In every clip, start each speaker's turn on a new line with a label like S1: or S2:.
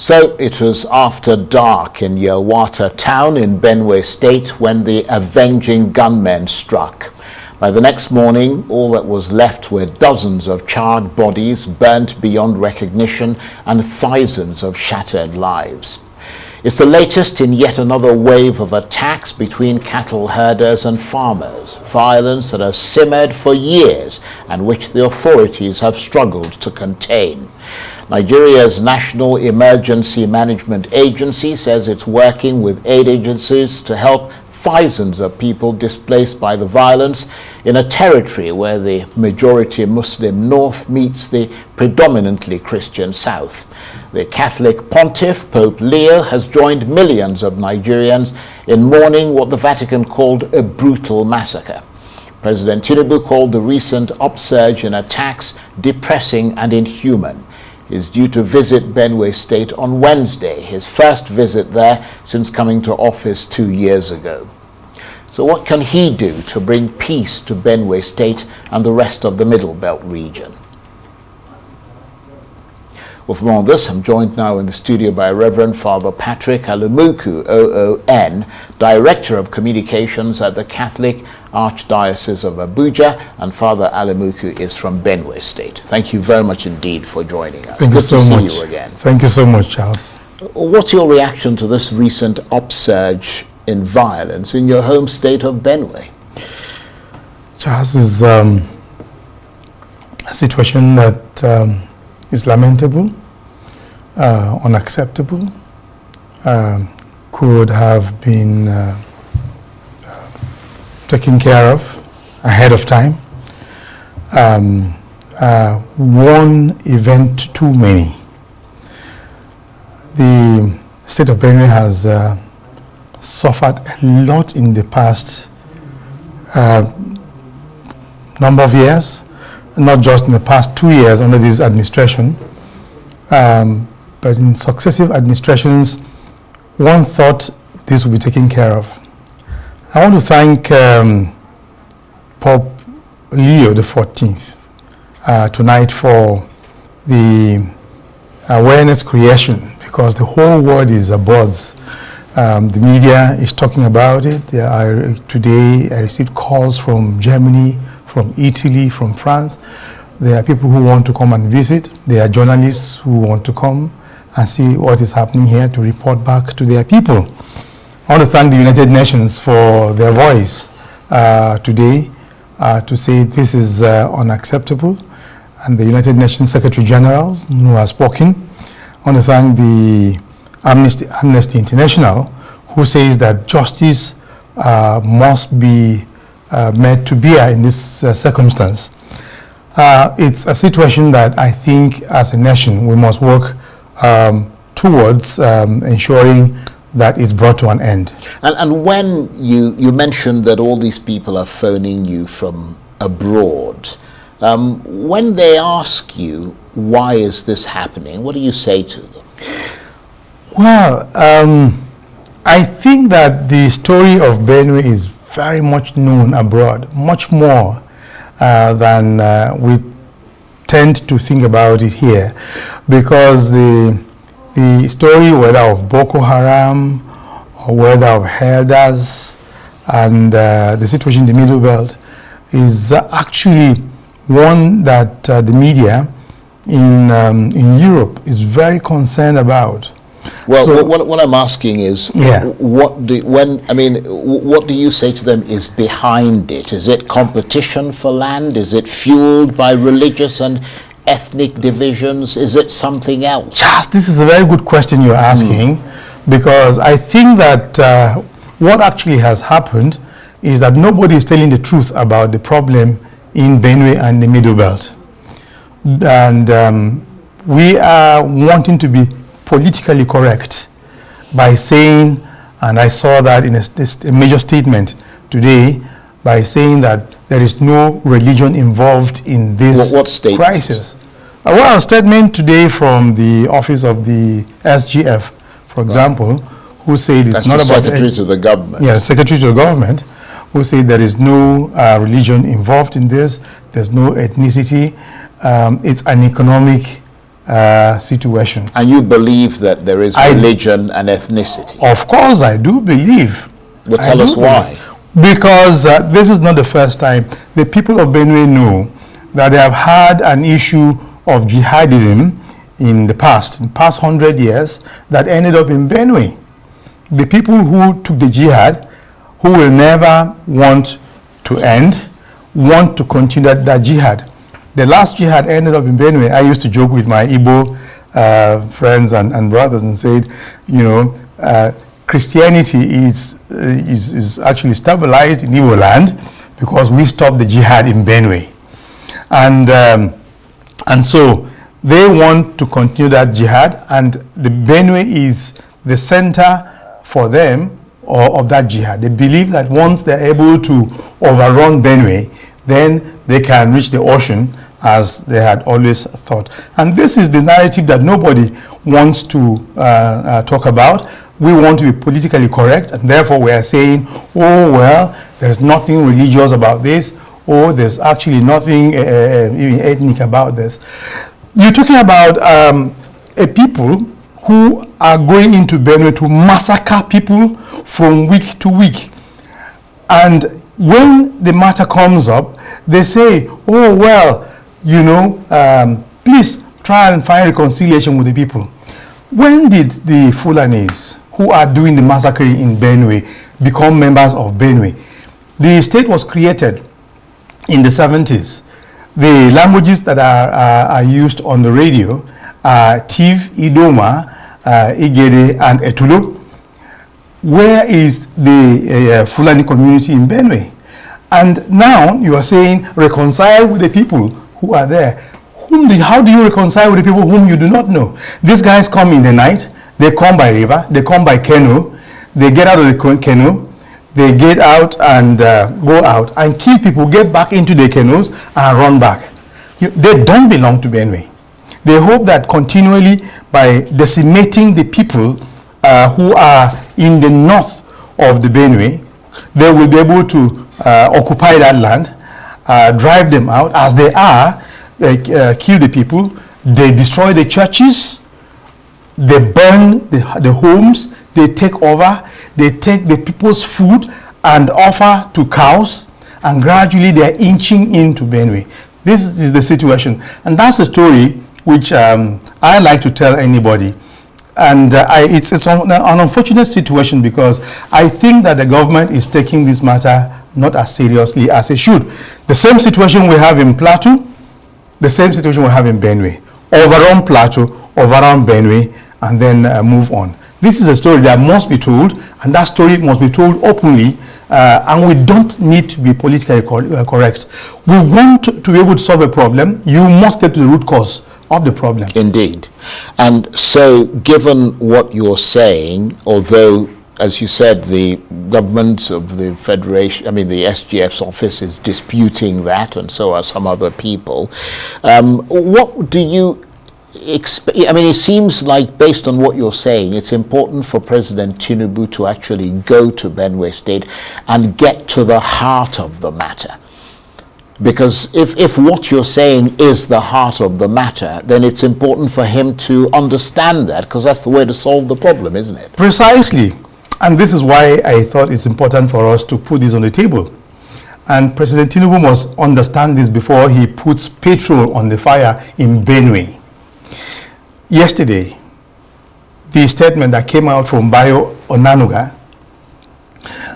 S1: So it was after dark in Yelwata town in Benue state when the avenging gunmen struck. By the next morning, all that was left were dozens of charred bodies burnt beyond recognition and thousands of shattered lives. It's the latest in yet another wave of attacks between cattle herders and farmers, violence that has simmered for years and which the authorities have struggled to contain. Nigeria's National Emergency Management Agency says it's working with aid agencies to help thousands of people displaced by the violence in a territory where the majority Muslim north meets the predominantly Christian south. The Catholic pontiff, Pope Leo, has joined millions of Nigerians in mourning what the Vatican called a brutal massacre. President Tinubu called the recent upsurge in attacks depressing and inhuman. Is due to visit Benue State on Wednesday, his first visit there since coming to office 2 years ago. So what can he do to bring peace to Benue State and the rest of the Middle Belt region? Well, for more on this, I'm joined now in the studio by Reverend Father Patrick Alumuku, OON, Director of Communications at the Catholic Archdiocese of Abuja, and Father Alumuku is from Benue State. Thank you very much indeed for joining us.
S2: Thank you so much.
S1: Good to see you again.
S2: Thank you so much, Charles.
S1: What's your reaction to this recent upsurge in violence in your home state of Benue?
S2: Charles, is a situation that is lamentable, unacceptable, could have been taken care of ahead of time. One event too many. The state of Benue has suffered a lot in the past number of years, not just in the past 2 years under this administration, but in successive administrations. One thought this would be taken care of. I want to thank Pope Leo XIV tonight for the awareness creation, because the whole world is abuzz. The media is talking about it. Today I received calls from Germany, from Italy, from France. There are people who want to come and visit. There are journalists who want to come and see what is happening here to report back to their people. I want to thank the United Nations for their voice today to say this is unacceptable, and the United Nations Secretary General who has spoken. I want to thank the Amnesty International, who says that justice must be made to bear in this circumstance. It's a situation that I think as a nation we must work towards ensuring that it's brought to an end.
S1: And when you mentioned that all these people are phoning you from abroad, when they ask you, why is this happening, what do you say to them?
S2: Well, I think that the story of Benue is very much known abroad, much more than we tend to think about it here, because the story, whether of Boko Haram or whether of herders and the situation in the Middle Belt, is actually one that the media in Europe is very concerned about.
S1: Well, so, what I'm asking is, what do you say to them is behind it? Is it competition for land? Is it fueled by religious and ethnic divisions? Is it something else?
S2: Charles, this is a very good question you're asking, because I think that what actually has happened is that nobody is telling the truth about the problem in Benue and the Middle Belt. And we are wanting to be politically correct by saying, and I saw that in a major statement today, by saying that there is no religion involved in this crisis. Well, a statement today from the office of the SGF, for example, who said it's not about
S1: Secretary to the government.
S2: Yeah, Secretary to the government, who said there is no religion involved in this. There's no ethnicity. It's an economic situation.
S1: And you believe that there is religion and ethnicity?
S2: Of course I do believe.
S1: Well, tell us why.
S2: Because this is not the first time. The people of Benue know that they have had an issue of jihadism in the past 100 years, that ended up in Benue. The people who took the jihad, who will never want to end, want to continue that jihad. The last jihad ended up in Benue. I used to joke with my Igbo friends and brothers and said, you know, Christianity is actually stabilized in Igbo land because we stopped the jihad in Benue. And so they want to continue that jihad, and the Benue is the center for them of that jihad. They believe that once they're able to overrun Benue, then they can reach the ocean, as they had always thought. And this is the narrative that nobody wants to talk about. We want to be politically correct, and therefore we are saying, oh, well, there's nothing religious about this, or there's actually nothing even ethnic about this. You're talking about a people who are going into Benue to massacre people from week to week. And when the matter comes up, they say, oh, well, you know, please try and find reconciliation with the people. When did the Fulanis, who are doing the massacring in Benue, become members of Benue? The state was created in the 70s. The languages that are used on the radio are Tiv, Idoma, Igede, and Etulo. Where is the Fulani community in Benue? And now you are saying reconcile with the people who are there. How do you reconcile with the people whom you do not know? These guys come in the night, they come by river, they come by canoe, they get out of the canoe, they get out and go out and kill people, get back into the canoes and run back. They don't belong to Benue. They hope that continually, by decimating the people who are in the north of the Benue, they will be able to occupy that land, drive them out as they are, kill the people, they destroy the churches, they burn the homes, they take over, they take the people's food and offer to cows, and gradually they are inching into Benue. This is the situation, and that's the story which I like to tell anybody. And it's an unfortunate situation, because I think that the government is taking this matter not as seriously as it should. The same situation we have in Plateau, the same situation we have in Benue. Overrun Plateau, overrun Benue, and then move on. This is a story that must be told, and that story must be told openly, and we don't need to be politically correct. We want to be able to solve a problem. You must get to the root cause of the problem.
S1: Indeed. And so, given what you're saying, although, as you said, the government of the Federation, I mean the SGF's office is disputing that, and so are some other people, what do you expect? I mean, it seems like, based on what you're saying, it's important for President Tinubu to actually go to Benue State and get to the heart of the matter. Because if what you're saying is the heart of the matter, then it's important for him to understand that, because that's the way to solve the problem, isn't it?
S2: Precisely. And this is why I thought it's important for us to put this on the table. And President Tinubu must understand this before he puts petrol on the fire in Benue. Yesterday, the statement that came out from Bayo Onanuga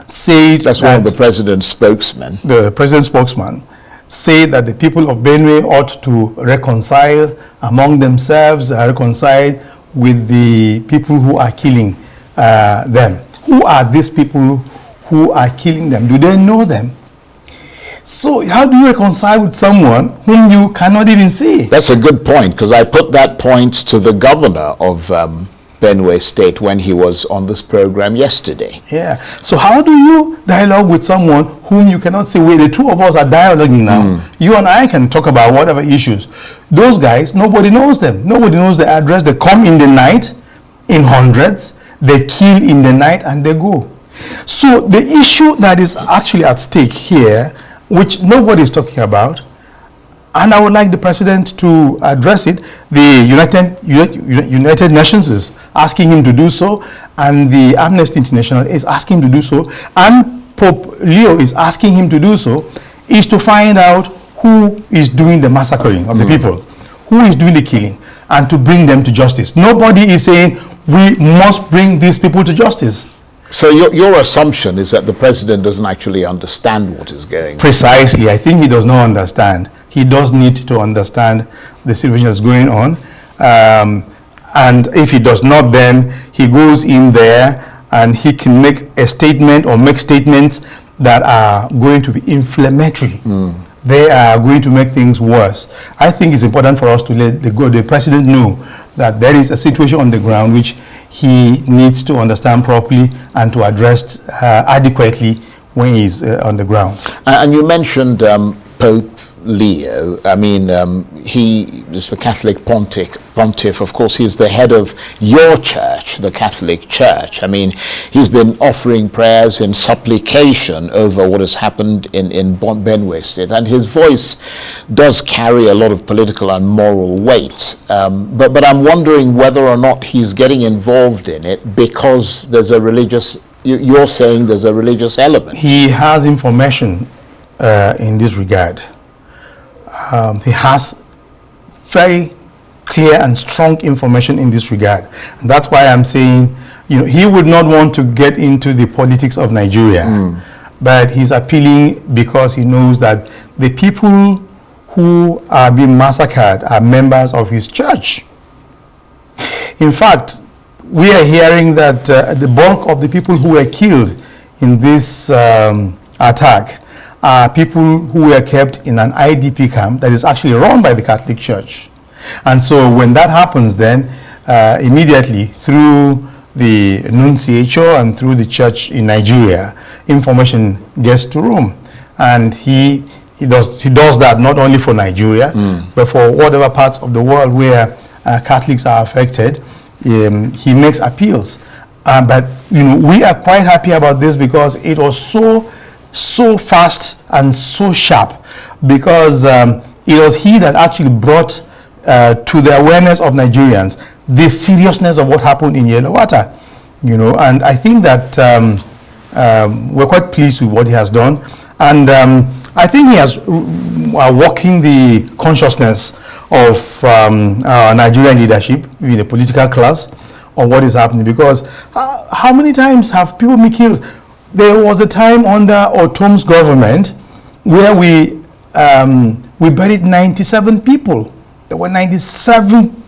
S2: said
S1: that's one of the president's spokesmen.
S2: The president's spokesman said that the people of Benue ought to reconcile among themselves, reconcile with the people who are killing them. Who are these people who are killing them? Do they know them? So how do you reconcile with someone whom you cannot even see?
S1: That's a good point, because I put that point to the governor of Benue State when he was on this program yesterday.
S2: Yeah. So how do you dialogue with someone whom you cannot see? The two of us are dialoguing now. You and I can talk about whatever issues. Those guys, nobody knows them. Nobody knows the address. They come in the night in hundreds. They kill in the night and they go. So the issue that is actually at stake here, which nobody is talking about, And I would like the president to address it. The United Nations is asking him to do so, and the Amnesty International is asking him to do so, and Pope Leo is asking him to do so, is to find out who is doing the massacring of the people, who is doing the killing, and to bring them to justice. Nobody is saying we must bring these people to justice.
S1: So your assumption is that the president doesn't actually understand what is going on.
S2: Precisely. I think he does not understand. He does need to understand the situation that's going on. And if he does not, then he goes in there and he can make a statement or make statements that are going to be inflammatory. They are going to make things worse. I think it's important for us to let the president know that there is a situation on the ground which he needs to understand properly and to address adequately when he's on the ground.
S1: And you mentioned Pope Leo. I mean, he is the Catholic pontiff. Of course, he's the head of your church, the Catholic Church. I mean, he's been offering prayers in supplication over what has happened in Benue State, and his voice does carry a lot of political and moral weight. But I'm wondering whether or not he's getting involved in it because there's a religious, you're saying there's a religious element.
S2: He has information in this regard. He has very clear and strong information in this regard. And that's why I'm saying, he would not want to get into the politics of Nigeria, but he's appealing because he knows that the people who are being massacred are members of his church. In fact, we are hearing that the bulk of the people who were killed in this attack are people who were kept in an IDP camp that is actually run by the Catholic Church. And so when that happens, then immediately through the nunciature and through the church in Nigeria, information gets to Rome. And he does that not only for Nigeria, but for whatever parts of the world where Catholics are affected. He makes appeals. But we are quite happy about this because it was so fast and so sharp, because it was he that actually brought to the awareness of Nigerians the seriousness of what happened in Yellow-Water, and I think that we're quite pleased with what he has done, and I think he has walking the consciousness of our Nigerian leadership in the political class of what is happening, because how many times have people been killed? There was a time under Otom's government where we buried 97 people. There were 97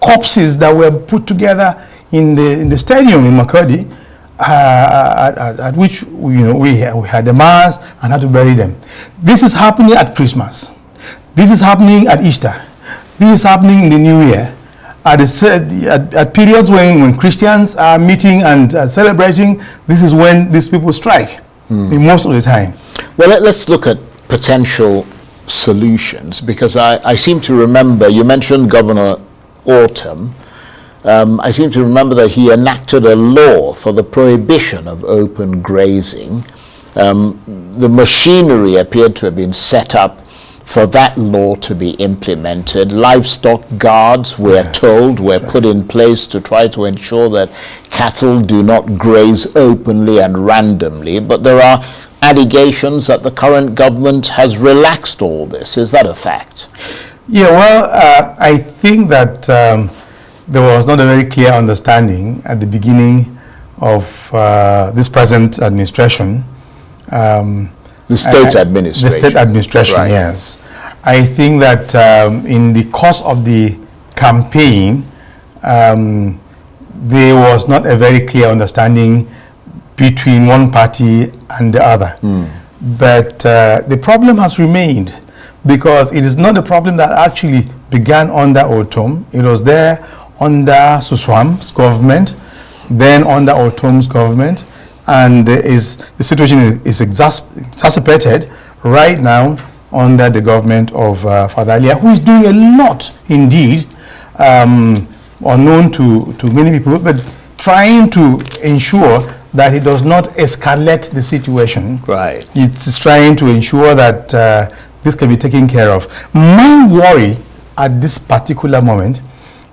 S2: corpses that were put together in the stadium in Makurdi, at which we had a mass and had to bury them. This is happening at Christmas. This is happening at Easter. This is happening in the New Year. At periods when Christians are meeting and celebrating, this is when these people strike, most of the time.
S1: Well, let's look at potential solutions, because I seem to remember, you mentioned Governor Autumn. I seem to remember that he enacted a law for the prohibition of open grazing. The machinery appeared to have been set up for that law to be implemented. Livestock guards, we're told, were put in place to try to ensure that cattle do not graze openly and randomly. But there are allegations that the current government has relaxed all this. Is that a fact?
S2: Yeah, well, I think that there was not a very clear understanding at the beginning of this present administration.
S1: The state administration.
S2: The state administration, right. Yes. I think that in the course of the campaign, there was not a very clear understanding between one party and the other. But the problem has remained, because it is not a problem that actually began under Otom. It was there under Suswam's government, then under Otom's government, and the situation is exacerbated right now under the government of Father Alia, who is doing a lot indeed, unknown to many people, but trying to ensure that it does not escalate the situation.
S1: Right.
S2: It's trying to ensure that this can be taken care of. My worry at this particular moment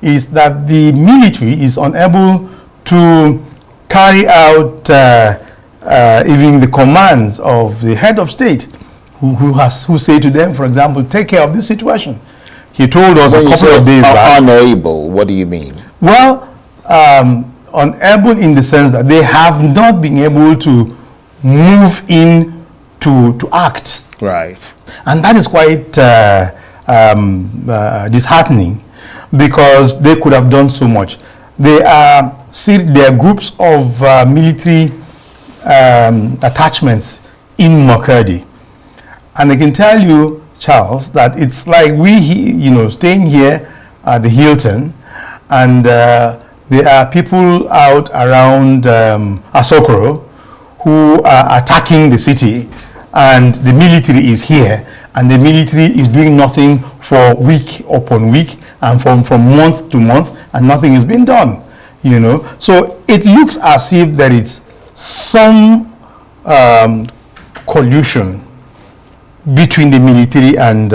S2: is that the military is unable to carry out even the commands of the head of state, who say to them, for example, take care of this situation. He told us
S1: when
S2: a couple of days back.
S1: Unable, what do you mean?
S2: Well, unable in the sense that they have not been able to move in to act.
S1: Right.
S2: And that is quite disheartening, because they could have done so much. There are groups of military attachments in Makurdi. And I can tell you, Charles, that it's like staying here at the Hilton, and there are people out around Asokoro who are attacking the city, and the military is here, and the military is doing nothing for week upon week and from month to month, and nothing is being done. So it looks as if there is some collusion between the military and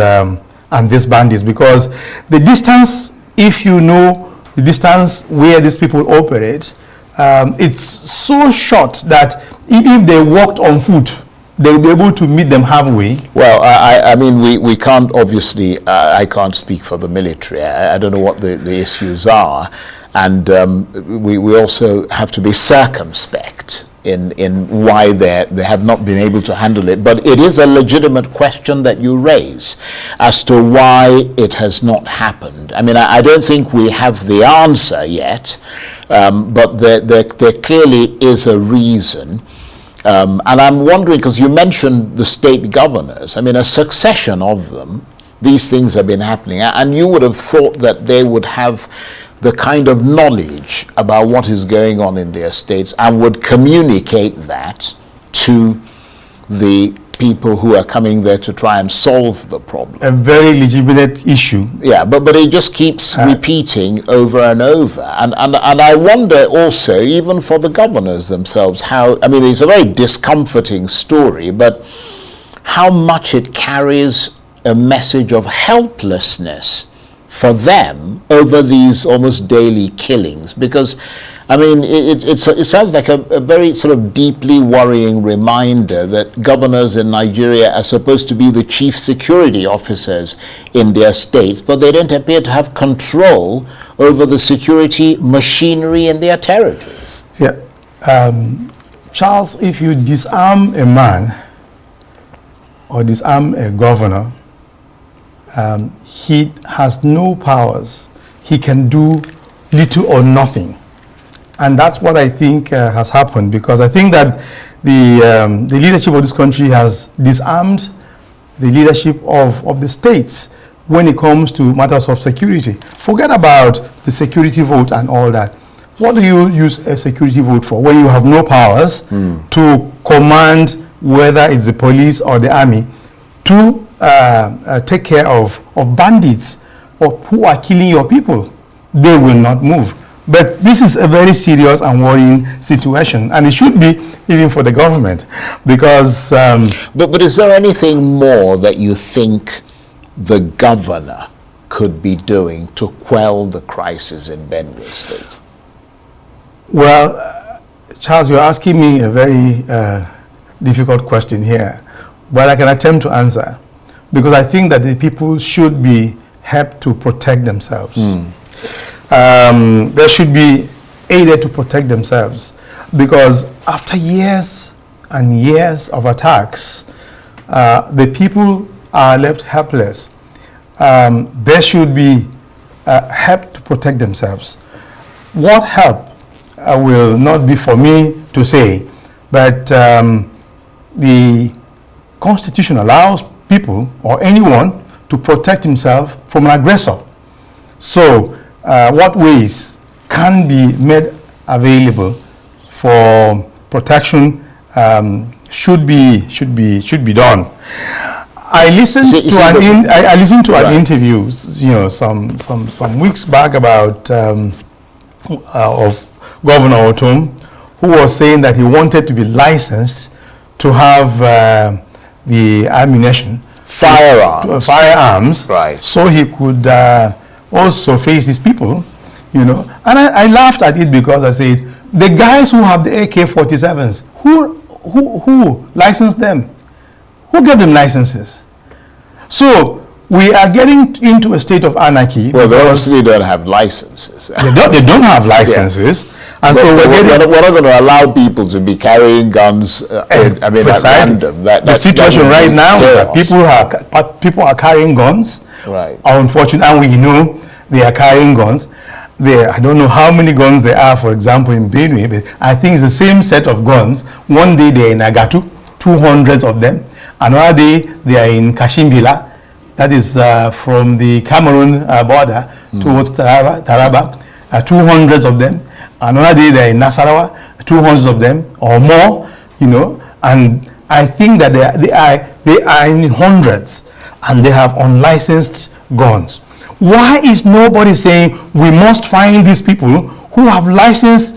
S2: these bandits, because the distance, if you know the distance where these people operate, it's so short that even if they walked on foot, they will be able to meet them halfway.
S1: Well, I mean, we can't, obviously, I can't speak for the military. I don't know what the issues are. And we also have to be circumspect in why they have not been able to handle it. But it is a legitimate question that you raise as to why it has not happened. I mean, I don't think we have the answer yet, but there clearly is a reason. And I'm wondering, because you mentioned the state governors, I mean, a succession of them, these things have been happening, and you would have thought that they would have the kind of knowledge about what is going on in their states and would communicate that to the people who are coming there to try and solve the problem.
S2: A very legitimate issue.
S1: Yeah, but it just keeps repeating over and over. And I wonder also, even for the governors themselves, how, I mean, it's a very discomforting story, but how much it carries a message of helplessness for them over these almost daily killings. Because, I mean, it sounds like a very sort of deeply worrying reminder that governors in Nigeria are supposed to be the chief security officers in their states, but they don't appear to have control over the security machinery in their territories.
S2: Yeah. Charles, if you disarm a man or disarm a governor, he has no powers. He can do little or nothing. And that's what I think has happened, because I think that the leadership of this country has disarmed the leadership of the states when it comes to matters of security. Forget about the security vote and all that. What do you use a security vote for when you have no powers to command, whether it's the police or the army, to take care of bandits or who are killing your people? They will not move. But this is a very serious and worrying situation, and it should be even for the government, because...
S1: But is there anything more that you think the governor could be doing to quell the crisis in Benue State?
S2: Well, Charles, you're asking me a very difficult question here, but I can attempt to answer, because I think that the people should be helped to protect themselves. They should be aided to protect themselves, because after years and years of attacks, the people are left helpless. They should be helped to protect themselves. What help will not be for me to say, but the Constitution allows people or anyone to protect himself from an aggressor. So what ways can be made available for protection should be done. I listened to an interview, some weeks back about of Governor Otom, who was saying that he wanted to be licensed to have the ammunition
S1: firearms, right?
S2: So he could also face his people, you know. And I laughed at it because I said, the guys who have the AK-47s, who licensed them? Who gave them licenses? So we are getting into a state of anarchy.
S1: Well, they obviously don't have licenses.
S2: They don't have licenses. Yeah. And
S1: so we're not going to allow people to be carrying guns. At random.
S2: The situation right now is that people are carrying guns.
S1: Right.
S2: Unfortunately, and we know they are carrying guns. I don't know how many guns there are, for example, in Benue, but I think it's the same set of guns. One day they're in Agatu, 200 of them. Another day they are in Kashimbila, that is from the Cameroon border towards Taraba, 200 of them. Another day they're in Nasarawa, 200 of them or more, you know. And I think that they are in hundreds, and they have unlicensed guns. Why is nobody saying we must find these people who have unlicensed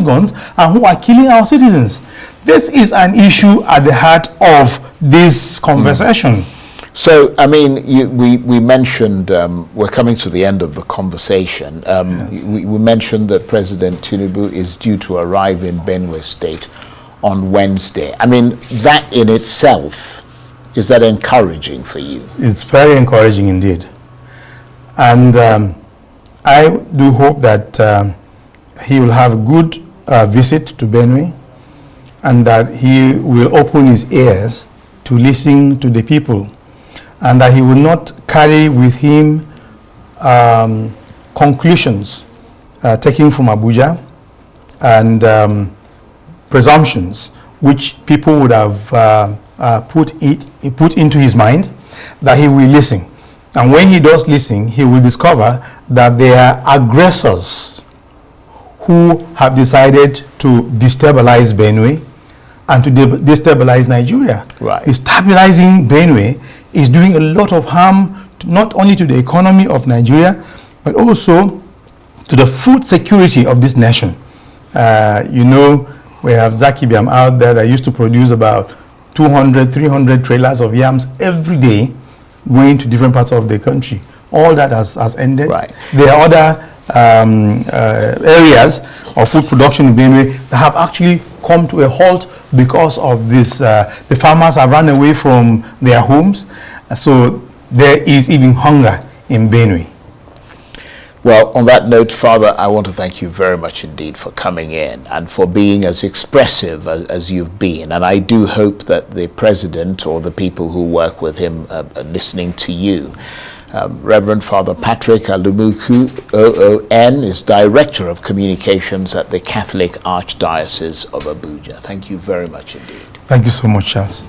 S2: guns and who are killing our citizens? This is an issue at the heart of this conversation.
S1: So, I mean, we mentioned, we're coming to the end of the conversation. Yes. We mentioned that President Tinubu is due to arrive in Benue State on Wednesday. I mean, that in itself, is that encouraging for you?
S2: It's very encouraging indeed. And I do hope that he will have a good visit to Benue, and that he will open his ears to listen to the people, and that he will not carry with him conclusions taken from Abuja and presumptions which people would have put into his mind, that he will listen. And when he does listen, he will discover that there are aggressors who have decided to destabilize Benue and to destabilize Nigeria.
S1: Right.
S2: Destabilizing Benue is doing a lot of harm, not only to the economy of Nigeria, but also to the food security of this nation. You know, we have Zaki Biam out there that used to produce about 200, 300 trailers of yams every day, going to different parts of the country. All that has ended.
S1: Right.
S2: There are other areas of food production in Benue that have actually come to a halt because of this. The farmers have run away from their homes, so there is even hunger in Benue.
S1: Well, on that note, Father, I want to thank you very much indeed for coming in and for being as expressive as you've been. And I do hope that the President or the people who work with him are listening to you. Reverend Father Patrick Alumuku, OON, is Director of Communications at the Catholic Archdiocese of Abuja. Thank you very much indeed.
S2: Thank you so much, Charles.